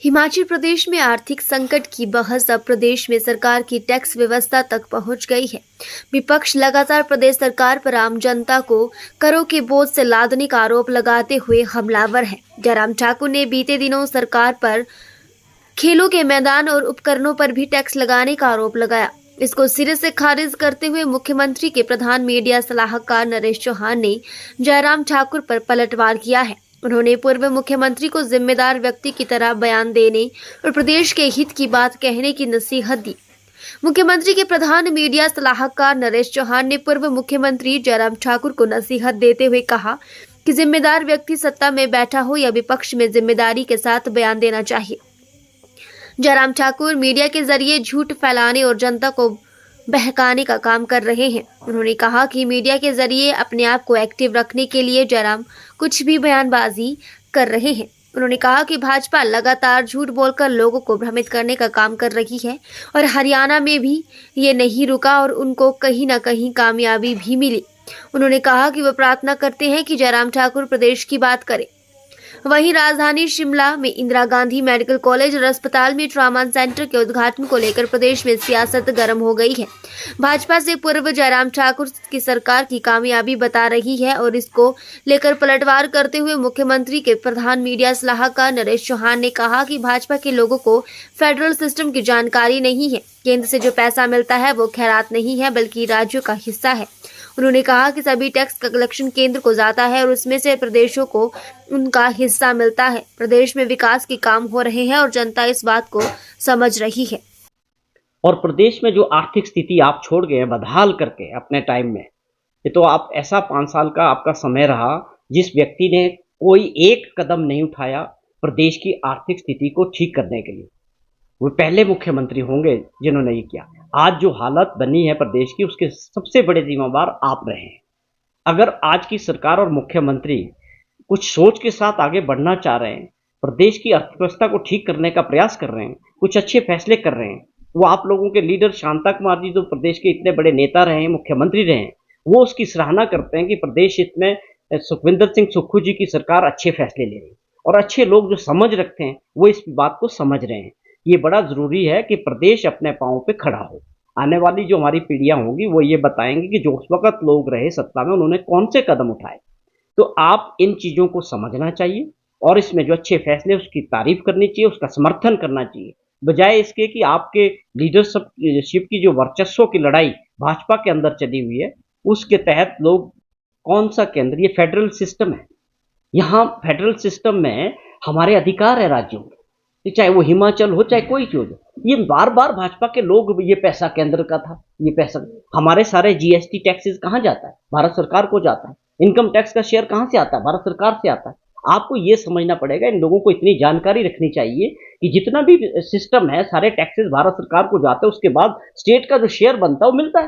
हिमाचल प्रदेश में आर्थिक संकट की बहस अब प्रदेश में सरकार की टैक्स व्यवस्था तक पहुंच गई है। विपक्ष लगातार प्रदेश सरकार पर आम जनता को करों के बोझ से लादने का आरोप लगाते हुए हमलावर है। जयराम ठाकुर ने बीते दिनों सरकार पर खेलों के मैदान और उपकरणों पर भी टैक्स लगाने का आरोप लगाया। इसको सिरे से खारिज करते हुए मुख्यमंत्री के प्रधान मीडिया सलाहकार नरेश चौहान ने जयराम ठाकुर पर पलटवार किया है। उन्होंने पूर्व मुख्यमंत्री को जिम्मेदार व्यक्ति की तरह बयान देने और प्रदेश के हित की बात कहने की नसीहत दी। मुख्यमंत्री के प्रधान मीडिया सलाहकार नरेश चौहान ने पूर्व मुख्यमंत्री जयराम ठाकुर को नसीहत देते हुए कहा कि जिम्मेदार व्यक्ति सत्ता में बैठा हो या विपक्ष में जिम्मेदारी के साथ बयान देना चाहिए। जयराम ठाकुर मीडिया के जरिए झूठ फैलाने और जनता को बहकाने का काम कर रहे हैं। उन्होंने कहा कि मीडिया के जरिए अपने आप को एक्टिव रखने के लिए जयराम कुछ भी बयानबाजी कर रहे हैं। उन्होंने कहा कि भाजपा लगातार झूठ बोलकर लोगों को भ्रमित करने का काम कर रही है और हरियाणा में भी ये नहीं रुका और उनको कहीं ना कहीं कामयाबी भी मिली। उन्होंने कहा कि वे प्रार्थना करते हैं कि जयराम ठाकुर प्रदेश की बात करें। वहीं राजधानी शिमला में इंदिरा गांधी मेडिकल कॉलेज और अस्पताल में ट्रॉमा सेंटर के उद्घाटन को लेकर प्रदेश में सियासत गर्म हो गई है। भाजपा से पूर्व जयराम ठाकुर की सरकार की कामयाबी बता रही है और इसको लेकर पलटवार करते हुए मुख्यमंत्री के प्रधान मीडिया सलाहकार नरेश चौहान ने कहा कि भाजपा के लोगों को फेडरल सिस्टम की जानकारी नहीं है। केंद्र से जो पैसा मिलता है वो खैरात नहीं है बल्कि राज्यों का हिस्सा है। उन्होंने कहा कि सभी टैक्स का कलेक्शन केंद्र को जाता है और उसमें से प्रदेशों को उनका हिस्सा मिलता है। प्रदेश में विकास के काम हो रहे हैं और जनता इस बात को समझ रही है। और प्रदेश में जो आर्थिक स्थिति आप छोड़ गए बदहाल करके अपने टाइम में, ये तो आप ऐसा 5 साल का आपका समय रहा जिस व्यक्ति ने कोई एक कदम नहीं उठाया प्रदेश की आर्थिक स्थिति को ठीक करने के लिए। वो पहले मुख्यमंत्री होंगे जिन्होंने ये किया। आज जो हालत बनी है प्रदेश की उसके सबसे बड़े जिम्मेदार आप रहे हैं। अगर आज की सरकार और मुख्यमंत्री कुछ सोच के साथ आगे बढ़ना चाह रहे हैं, प्रदेश की अर्थव्यवस्था को ठीक करने का प्रयास कर रहे हैं, कुछ अच्छे फैसले कर रहे हैं, वो आप लोगों के लीडर शांता कुमार जी जो प्रदेश के इतने बड़े नेता रहे हैं, मुख्यमंत्री रहे हैं, वो उसकी सराहना करते हैं कि प्रदेश इसमें सुखविंदर सिंह सुक्खू जी की सरकार अच्छे फैसले ले रही है और अच्छे लोग जो समझ रखते हैं वो इस बात को समझ रहे हैं। ये बड़ा जरूरी है कि प्रदेश अपने पांव पे खड़ा हो। आने वाली जो हमारी पीढ़ियां होंगी वो ये बताएंगे कि जो उस वक्त लोग रहे सत्ता में उन्होंने कौन से कदम उठाए। तो आप इन चीजों को समझना चाहिए और इसमें जो अच्छे फैसले उसकी तारीफ करनी चाहिए, उसका समर्थन करना चाहिए, बजाय इसके कि आपके लीडरशिप की जो वर्चस्व की लड़ाई भाजपा के अंदर चली हुई है उसके तहत लोग कौन सा केंद्र, ये फेडरल सिस्टम है। यहाँ फेडरल सिस्टम में हमारे अधिकार है राज्यों के, चाहे वो हिमाचल हो चाहे कोई चीज हो। ये बार बार भाजपा के लोग ये पैसा केंद्र का था, ये पैसा हमारे सारे जीएसटी टैक्सेस कहाँ जाता है? भारत सरकार को जाता है। इनकम टैक्स का शेयर कहाँ से आता है? भारत सरकार से आता है। आपको ये समझना पड़ेगा, इन लोगों को इतनी जानकारी रखनी चाहिए कि जितना भी सिस्टम है सारे टैक्सेस भारत सरकार को जाते हैं, उसके बाद स्टेट का जो शेयर बनता है वो मिलता है।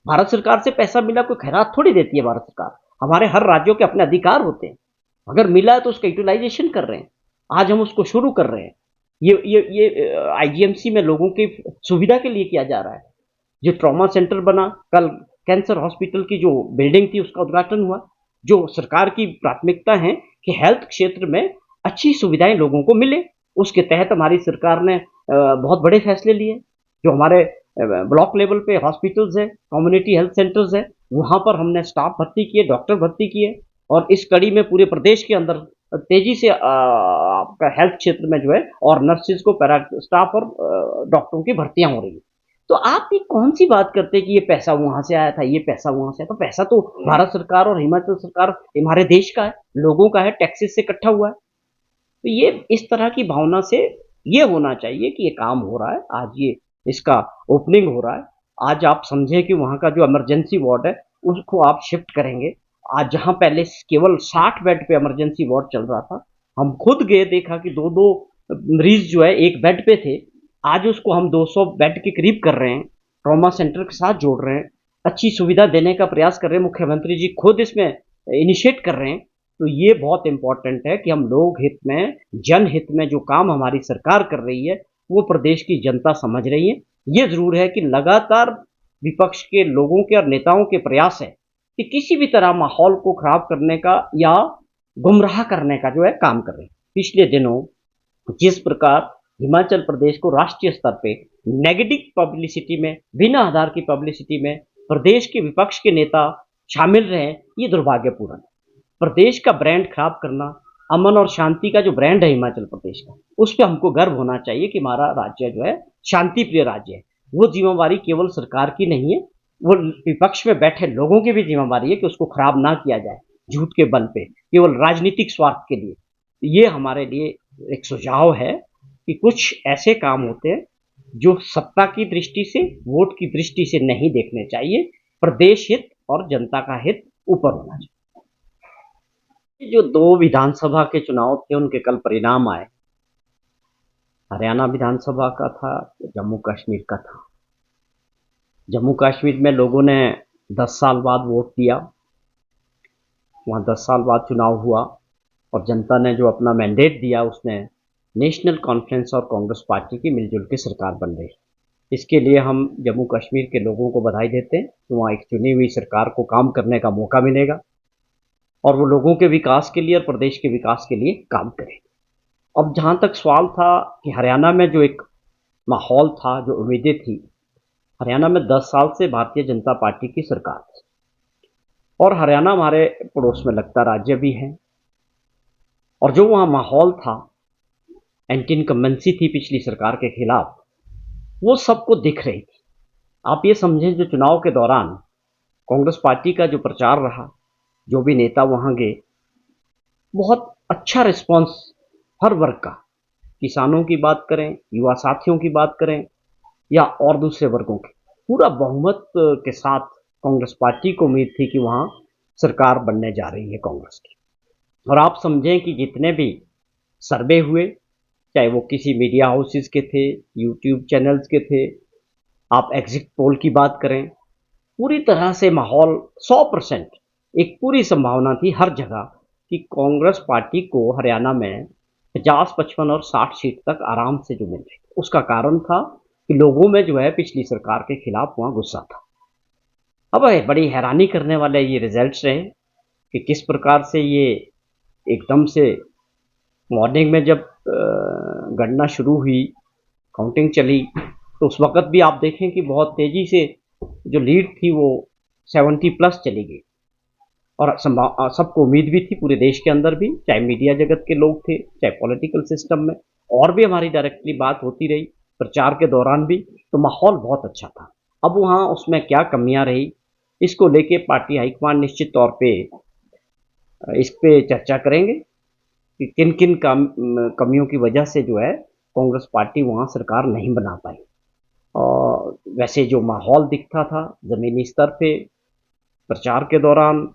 भारत सरकार से पैसा मिला कोई खैरात थोड़ी देती है भारत सरकार। हमारे हर राज्यों के अपने अधिकार होते हैं, अगर मिला है तो उसका यूटिलाइजेशन कर रहे हैं। आज हम उसको शुरू कर रहे हैं। ये आईजीएमसी में लोगों की सुविधा के लिए किया जा रहा है। जो ट्रॉमा सेंटर बना, कल कैंसर हॉस्पिटल की जो बिल्डिंग थी उसका उद्घाटन हुआ। जो सरकार की प्राथमिकता है कि हेल्थ क्षेत्र में अच्छी सुविधाएं लोगों को मिले, उसके तहत हमारी सरकार ने बहुत बड़े फैसले लिए। जो हमारे ब्लॉक लेवल पे हॉस्पिटल्स है, कम्युनिटी हेल्थ सेंटर्स है, वहां पर हमने स्टाफ भर्ती किए, डॉक्टर भर्ती किए और इस कड़ी में पूरे प्रदेश के अंदर तेजी से आपका हेल्थ क्षेत्र में जो है और नर्सिस को पैरा स्टाफ और डॉक्टरों की भर्तियां हो रही है। तो आप ये कौन सी बात करते हैं कि ये पैसा वहां से आया था, ये पैसा वहां से आया? तो पैसा तो भारत सरकार और हिमाचल सरकार हमारे देश का है, लोगों का है, टैक्सेस से इकट्ठा हुआ है। तो ये इस तरह की भावना से ये होना चाहिए कि ये काम हो रहा है, आज ये इसका ओपनिंग हो रहा है। आज आप समझे कि वहां का जो इमरजेंसी वार्ड है उसको आप शिफ्ट करेंगे। आज जहां पहले केवल 60 बेड पे इमरजेंसी वार्ड चल रहा था, हम खुद गए, देखा कि 2-2 मरीज जो है एक बेड पे थे। आज उसको हम 200 बेड के करीब कर रहे हैं, ट्रॉमा सेंटर के साथ जोड़ रहे हैं, अच्छी सुविधा देने का प्रयास कर रहे हैं। मुख्यमंत्री जी खुद इसमें इनिशिएट कर रहे हैं। तो ये बहुत इंपॉर्टेंट है कि हम लोग हित में, जनहित में जो काम हमारी सरकार कर रही है वो प्रदेश की जनता समझ रही है। ये जरूर है कि लगातार विपक्ष के लोगों के और नेताओं के प्रयास है कि किसी भी तरह माहौल को खराब करने का या गुमराह करने का जो है काम कर रहे हैं। पिछले दिनों जिस प्रकार हिमाचल प्रदेश को राष्ट्रीय स्तर पे नेगेटिव पब्लिसिटी में, बिना आधार की पब्लिसिटी में प्रदेश के विपक्ष के नेता शामिल रहे, ये दुर्भाग्यपूर्ण है। प्रदेश का ब्रांड खराब करना, अमन और शांति का जो ब्रांड है हिमाचल प्रदेश का, उस पर हमको गर्व होना चाहिए कि हमारा राज्य जो है शांति प्रिय राज्य है। वो जिम्मेवारी केवल सरकार की नहीं है, वो विपक्ष में बैठे लोगों की भी जिम्मेवारी है कि उसको खराब ना किया जाए झूठ के बल पे, केवल राजनीतिक स्वार्थ के लिए। ये हमारे लिए एक सुझाव है कि कुछ ऐसे काम होते हैं जो सत्ता की दृष्टि से, वोट की दृष्टि से नहीं देखने चाहिए। प्रदेश हित और जनता का हित ऊपर होना चाहिए। जो 2 विधानसभा के चुनाव थे, उनके कल परिणाम आए। हरियाणा विधानसभा का था, जम्मू कश्मीर का था। जम्मू कश्मीर में लोगों ने 10 साल बाद वोट दिया, वहाँ 10 साल बाद चुनाव हुआ और जनता ने जो अपना मैंडेट दिया, उसने नेशनल कॉन्फ्रेंस और कांग्रेस पार्टी की मिलजुल के सरकार बन रही। इसके लिए हम जम्मू कश्मीर के लोगों को बधाई देते हैं कि वहाँ एक चुनी हुई सरकार को काम करने का मौका मिलेगा और वो लोगों के विकास के लिए और प्रदेश के विकास के लिए काम करें। अब जहाँ तक सवाल था कि हरियाणा में जो एक माहौल था, जो उम्मीदें थी, हरियाणा में 10 साल से भारतीय जनता पार्टी की सरकार थी और हरियाणा हमारे पड़ोस में लगता राज्य भी है और जो वहाँ माहौल था, एंटी इनकम्बेंसी थी पिछली सरकार के खिलाफ, वो सबको दिख रही थी। आप ये समझें, जो चुनाव के दौरान कांग्रेस पार्टी का जो प्रचार रहा, जो भी नेता वहाँ गए, बहुत अच्छा रिस्पांस हर वर्ग का, किसानों की बात करें, युवा साथियों की बात करें या और दूसरे वर्गों की, पूरा बहुमत के साथ कांग्रेस पार्टी को उम्मीद थी कि वहाँ सरकार बनने जा रही है कांग्रेस की। और आप समझें कि जितने भी सर्वे हुए, चाहे वो किसी मीडिया हाउसेस के थे, यूट्यूब चैनल्स के थे, आप एग्जिट पोल की बात करें, पूरी तरह से माहौल 100%, एक पूरी संभावना थी हर जगह कि कांग्रेस पार्टी को हरियाणा में 50, 55 और 60 सीट तक आराम से जो मिल रही। उसका कारण था कि लोगों में जो है पिछली सरकार के खिलाफ वहाँ गुस्सा था। अब बड़ी हैरानी करने वाले ये रिजल्ट्स रहे कि किस प्रकार से ये एकदम से मॉर्निंग में जब गणना शुरू हुई, काउंटिंग चली, तो उस वक्त भी आप देखें कि बहुत तेज़ी से जो लीड थी वो 70+ चली गई और सबको उम्मीद भी थी, पूरे देश के अंदर भी, चाहे मीडिया जगत के लोग थे, चाहे पॉलिटिकल सिस्टम में, और भी हमारी डायरेक्टली बात होती रही प्रचार के दौरान भी, तो माहौल बहुत अच्छा था। अब वहाँ उसमें क्या कमियां रही, इसको लेके पार्टी हाईकमान निश्चित तौर पे इस पे चर्चा करेंगे कि किन किन कमियों की वजह से जो है कांग्रेस पार्टी वहाँ सरकार नहीं बना पाई। और वैसे जो माहौल दिखता था ज़मीनी स्तर पे प्रचार के दौरान,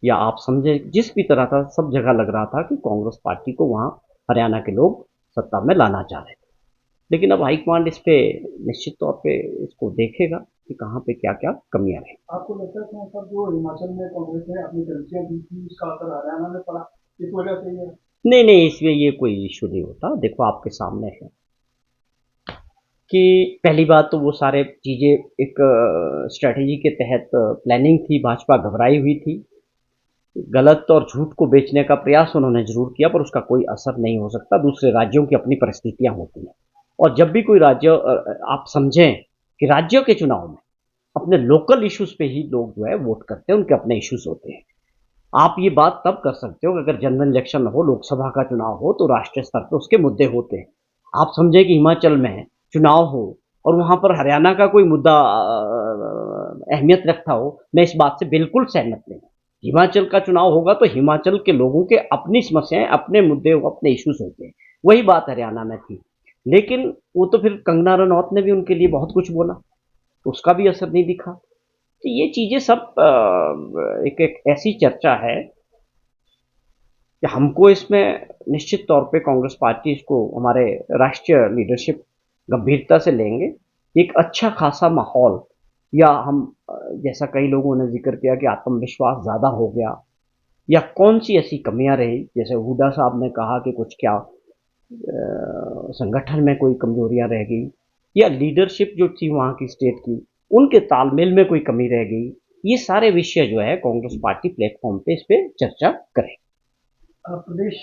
या आप समझे जिस भी तरह था, सब जगह लग रहा था कि कांग्रेस पार्टी को वहाँ हरियाणा के लोग सत्ता में लाना चाह रहे थे। लेकिन अब हाईकमांड इस पे निश्चित तौर पे इसको देखेगा कि कहाँ पे क्या क्या कमियां रही। आपको लगता है कि सर जो हिमाचल में कांग्रेस ने अपनी गलतियां दी थी, उसका असर हरियाणा में पड़ा, इस वजह से ये? नहीं, इसमें ये कोई इशू नहीं होता। देखो आपके सामने है कि पहली बात तो वो सारे चीज़ें एक स्ट्रेटेजी के तहत प्लानिंग थी, भाजपा घबराई हुई थी, गलत और झूठ को बेचने का प्रयास उन्होंने जरूर किया, पर उसका कोई असर नहीं हो सकता। दूसरे राज्यों की अपनी परिस्थितियां होती हैं और जब भी कोई राज्य, आप समझें कि राज्यों के चुनाव में अपने लोकल इश्यूज पे ही लोग जो है वोट करते हैं, उनके अपने इश्यूज होते हैं। आप ये बात तब कर सकते हो कि अगर जनरल इलेक्शन हो, लोकसभा का चुनाव हो, तो राष्ट्रीय स्तर पर उसके मुद्दे होते हैं। आप समझे कि हिमाचल में चुनाव हो और वहां पर हरियाणा का कोई मुद्दा अहमियत रखता हो, मैं इस बात से बिल्कुल सहमत नहीं। हिमाचल का चुनाव होगा तो हिमाचल के लोगों के अपनी समस्याएं, अपने मुद्दे, अपने इश्यूज होते हैं। वही बात हरियाणा में थी, लेकिन वो तो फिर कंगना रनौत ने भी उनके लिए बहुत कुछ बोला, उसका भी असर नहीं दिखा। तो ये चीजें सब एक ऐसी चर्चा है कि हमको इसमें निश्चित तौर पे कांग्रेस पार्टी इसको, हमारे राष्ट्रीय लीडरशिप गंभीरता से लेंगे। एक अच्छा खासा माहौल, या हम जैसा कई लोगों ने जिक्र किया कि आत्मविश्वास ज़्यादा हो गया, या कौन सी ऐसी कमियां रही, जैसे हुड्डा साहब ने कहा कि कुछ क्या संगठन में कोई कमजोरियां रह गई, या लीडरशिप जो थी वहाँ की स्टेट की, उनके तालमेल में कोई कमी रह गई। ये सारे विषय जो है कांग्रेस पार्टी प्लेटफॉर्म पे इस पे चर्चा करे। प्रदेश